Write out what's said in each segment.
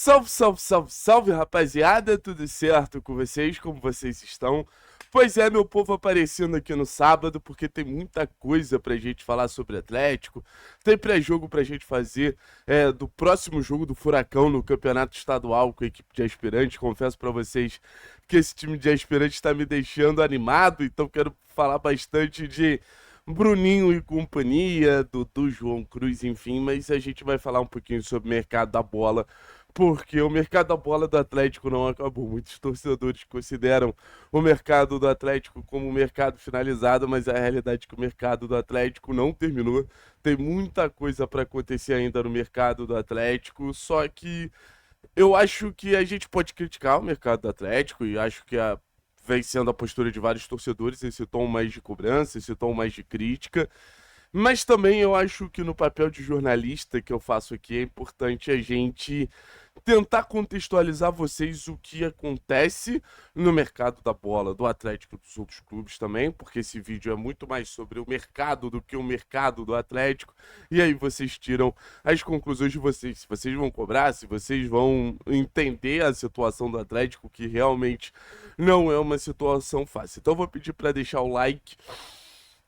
Salve, salve, salve, salve, rapaziada, tudo certo com vocês? Como vocês estão? Pois é, meu povo, aparecendo aqui no sábado, porque tem muita coisa pra gente falar sobre Atlético, tem pré-jogo pra gente fazer do próximo jogo do Furacão no Campeonato Estadual com a equipe de aspirantes. Confesso pra vocês que esse time de aspirantes tá me deixando animado, então quero falar bastante de Bruninho e companhia, Dudu, João Cruz, enfim, mas a gente vai falar um pouquinho sobre o mercado da bola, porque o mercado da bola do Atlético não acabou. Muitos torcedores consideram o mercado do Atlético como um mercado finalizado, mas a realidade é que o mercado do Atlético não terminou. Tem muita coisa para acontecer ainda no mercado do Atlético, só que eu acho que a gente pode criticar o mercado do Atlético e acho que vem sendo a postura de vários torcedores, esse tom mais de cobrança, esse tom mais de crítica. Mas também eu acho que no papel de jornalista que eu faço aqui é importante a gente tentar contextualizar vocês o que acontece no mercado da bola, do Atlético e dos outros clubes também, porque esse vídeo é muito mais sobre o mercado do que o mercado do Atlético, e aí vocês tiram as conclusões de vocês, se vocês vão cobrar, se vocês vão entender a situação do Atlético, que realmente não é uma situação fácil. Então eu vou pedir para deixar o like.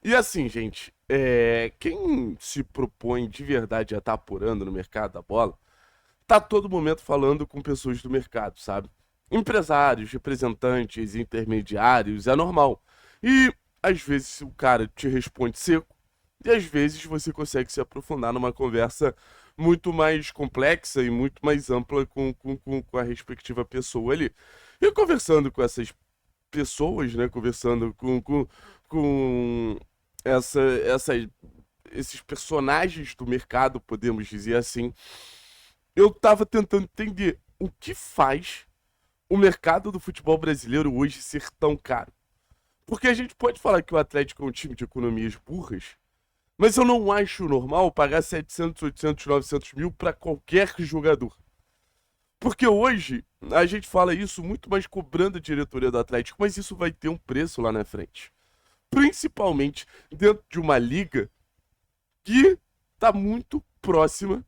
E assim, gente, quem se propõe de verdade a estar apurando no mercado da bola, tá todo momento falando com pessoas do mercado, sabe? Empresários, representantes, intermediários, é normal. E às vezes o cara te responde seco, e às vezes você consegue se aprofundar numa conversa muito mais complexa e muito mais ampla com a respectiva pessoa ali. E conversando com essas pessoas, né? Conversando com esses personagens do mercado, podemos dizer assim, eu tava tentando entender o que faz o mercado do futebol brasileiro hoje ser tão caro. Porque a gente pode falar que o Atlético é um time de economias burras, mas eu não acho normal pagar 700, 800, 900 mil para qualquer jogador. Porque hoje a gente fala isso muito mais cobrando a diretoria do Atlético, mas isso vai ter um preço lá na frente. Principalmente dentro de uma liga que está muito próxima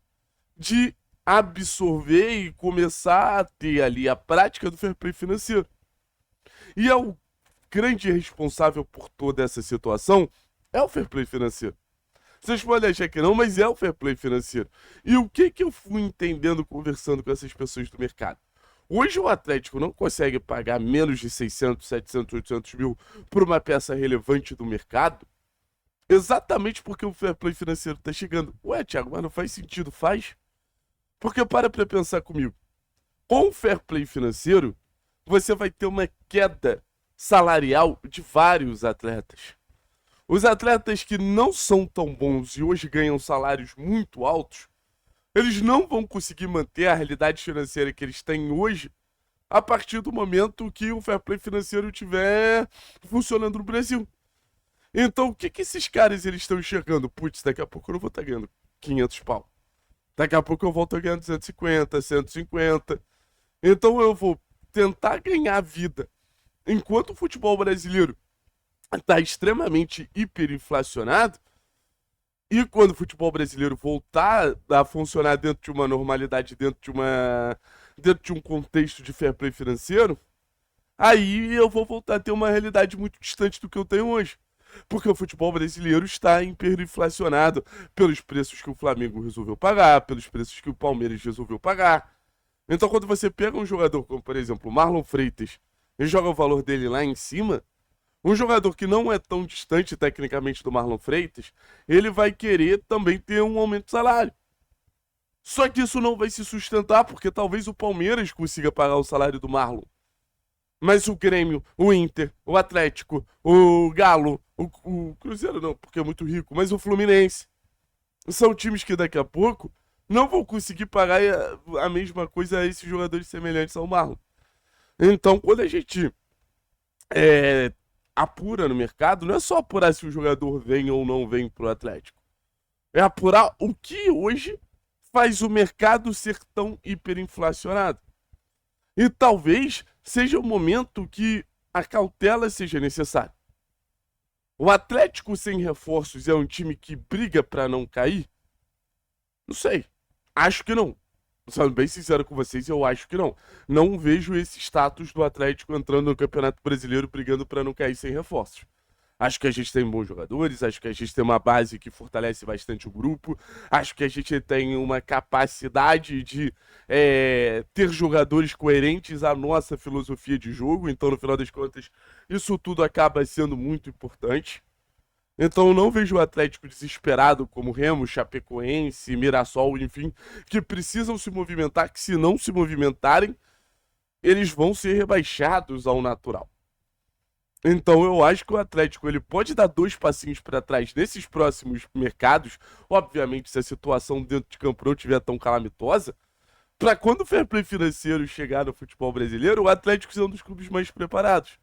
de absorver e começar a ter ali a prática do fair play financeiro. E é o grande responsável por toda essa situação é o fair play financeiro. Vocês podem achar que não, mas é o fair play financeiro. E o que eu fui entendendo conversando com essas pessoas do mercado? Hoje o Atlético não consegue pagar menos de 600, 700, 800 mil por uma peça relevante do mercado, exatamente porque o fair play financeiro está chegando. Ué, Thiago, mas não faz sentido, faz? Porque para pensar comigo. Com o fair play financeiro, você vai ter uma queda salarial de vários atletas. Os atletas que não são tão bons e hoje ganham salários muito altos, eles não vão conseguir manter a realidade financeira que eles têm hoje a partir do momento que o fair play financeiro estiver funcionando no Brasil. Então, o que esses caras eles estão enxergando? Putz, daqui a pouco eu não vou estar ganhando 500 pau. Daqui a pouco eu volto a ganhar 250, 150. Então eu vou tentar ganhar vida. Enquanto o futebol brasileiro está extremamente hiperinflacionado, e quando o futebol brasileiro voltar a funcionar dentro de uma normalidade, dentro de um contexto de fair play financeiro, aí eu vou voltar a ter uma realidade muito distante do que eu tenho hoje. Porque o futebol brasileiro está hiperinflacionado pelos preços que o Flamengo resolveu pagar, pelos preços que o Palmeiras resolveu pagar. Então, quando você pega um jogador como, por exemplo, o Marlon Freitas, e joga o valor dele lá em cima, um jogador que não é tão distante tecnicamente do Marlon Freitas, ele vai querer também ter um aumento de salário. Só que isso não vai se sustentar, porque talvez o Palmeiras consiga pagar o salário do Marlon. Mas o Grêmio, o Inter, o Atlético, o Galo, o Cruzeiro não, porque é muito rico, mas o Fluminense, são times que daqui a pouco não vão conseguir pagar a mesma coisa a esses jogadores semelhantes ao Marlon. Então, quando a gente apura no mercado, não é só apurar se o jogador vem ou não vem pro Atlético. É apurar o que hoje faz o mercado ser tão hiperinflacionado. E talvez seja o momento que a cautela seja necessária. O Atlético sem reforços é um time que briga para não cair? Não sei. Acho que não. Sendo bem sincero com vocês, eu acho que não. Não vejo esse status do Atlético entrando no Campeonato Brasileiro brigando para não cair sem reforços. Acho que a gente tem bons jogadores, acho que a gente tem uma base que fortalece bastante o grupo, acho que a gente tem uma capacidade de ter jogadores coerentes à nossa filosofia de jogo, então no final das contas isso tudo acaba sendo muito importante. Então eu não vejo o Atlético desesperado como Remo, Chapecoense, Mirassol, enfim, que precisam se movimentar, que se não se movimentarem, eles vão ser rebaixados ao natural. Então eu acho que o Atlético ele pode dar dois passinhos para trás nesses próximos mercados, obviamente se a situação dentro de campo não estiver tão calamitosa, para quando o fair play financeiro chegar no futebol brasileiro, o Atlético ser um dos clubes mais preparados.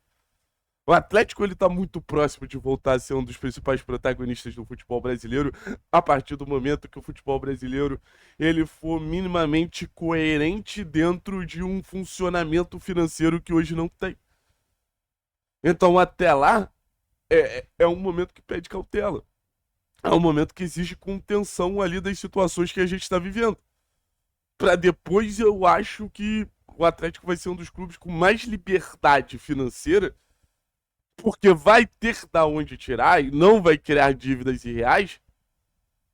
O Atlético ele tá muito próximo de voltar a ser um dos principais protagonistas do futebol brasileiro a partir do momento que o futebol brasileiro ele for minimamente coerente dentro de um funcionamento financeiro que hoje não tem. Então até lá é um momento que pede cautela. É um momento que exige contenção ali das situações que a gente está vivendo. Para depois eu acho que o Atlético vai ser um dos clubes com mais liberdade financeira porque vai ter da onde tirar e não vai criar dívidas irreais.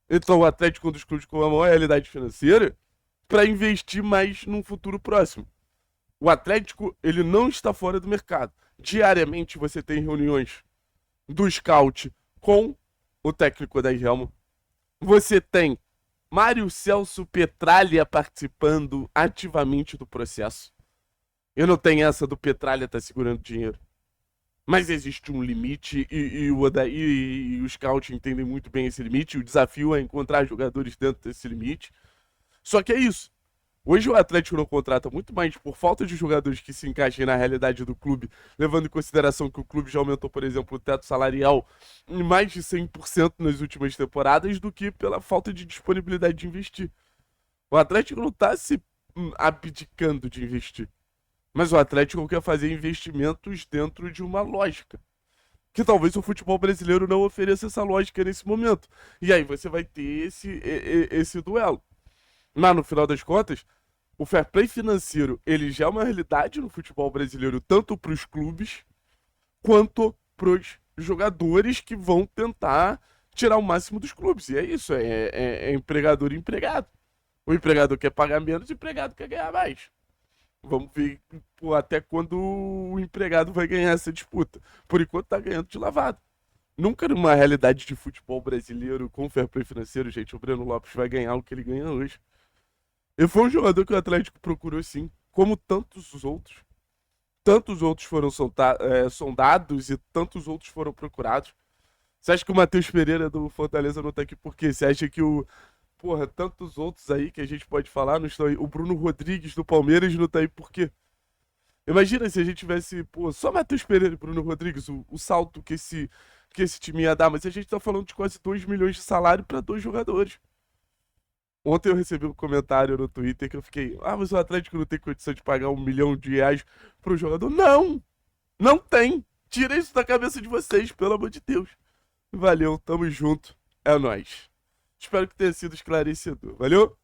Então o Atlético é um dos clubes com a maior realidade financeira para investir mais num futuro próximo. O Atlético ele não está fora do mercado. Diariamente você tem reuniões do scout com o técnico da Helmo. Você tem Mário Celso Petralha participando ativamente do processo. Eu não tenho essa do Petralha estar segurando dinheiro. Mas existe um limite e o scout entendem muito bem esse limite. O desafio é encontrar jogadores dentro desse limite. Só que é isso. Hoje o Atlético não contrata muito mais por falta de jogadores que se encaixem na realidade do clube, levando em consideração que o clube já aumentou, por exemplo, o teto salarial em mais de 100% nas últimas temporadas, do que pela falta de disponibilidade de investir. O Atlético não está se abdicando de investir. Mas o Atlético quer fazer investimentos dentro de uma lógica. Que talvez o futebol brasileiro não ofereça essa lógica nesse momento. E aí você vai ter esse duelo. Mas no final das contas, o fair play financeiro ele já é uma realidade no futebol brasileiro, tanto para os clubes quanto para os jogadores que vão tentar tirar o máximo dos clubes. E é isso, é empregador e empregado. O empregador quer pagar menos, o empregado quer ganhar mais. Vamos ver até quando o empregado vai ganhar essa disputa. Por enquanto tá ganhando de lavado. Nunca numa realidade de futebol brasileiro com fair play financeiro, gente, o Breno Lopes vai ganhar o que ele ganha hoje. Ele foi um jogador que o Atlético procurou sim, como tantos os outros. Tantos outros foram sondados e tantos outros foram procurados. Você acha que o Matheus Pereira do Fortaleza não tá aqui por quê? Você acha que tantos outros aí que a gente pode falar não estão aí? O Bruno Rodrigues do Palmeiras não tá aí por quê? Imagina se a gente tivesse, só Matheus Pereira e Bruno Rodrigues, o salto que esse time ia dar, mas a gente tá falando de quase 2 milhões de salário para dois jogadores. Ontem eu recebi um comentário no Twitter que eu fiquei, mas o Atlético não tem condição de pagar R$ 1 milhão pro jogador. Não! Não tem! Tira isso da cabeça de vocês, pelo amor de Deus. Valeu, tamo junto. É nóis. Espero que tenha sido esclarecedor. Valeu?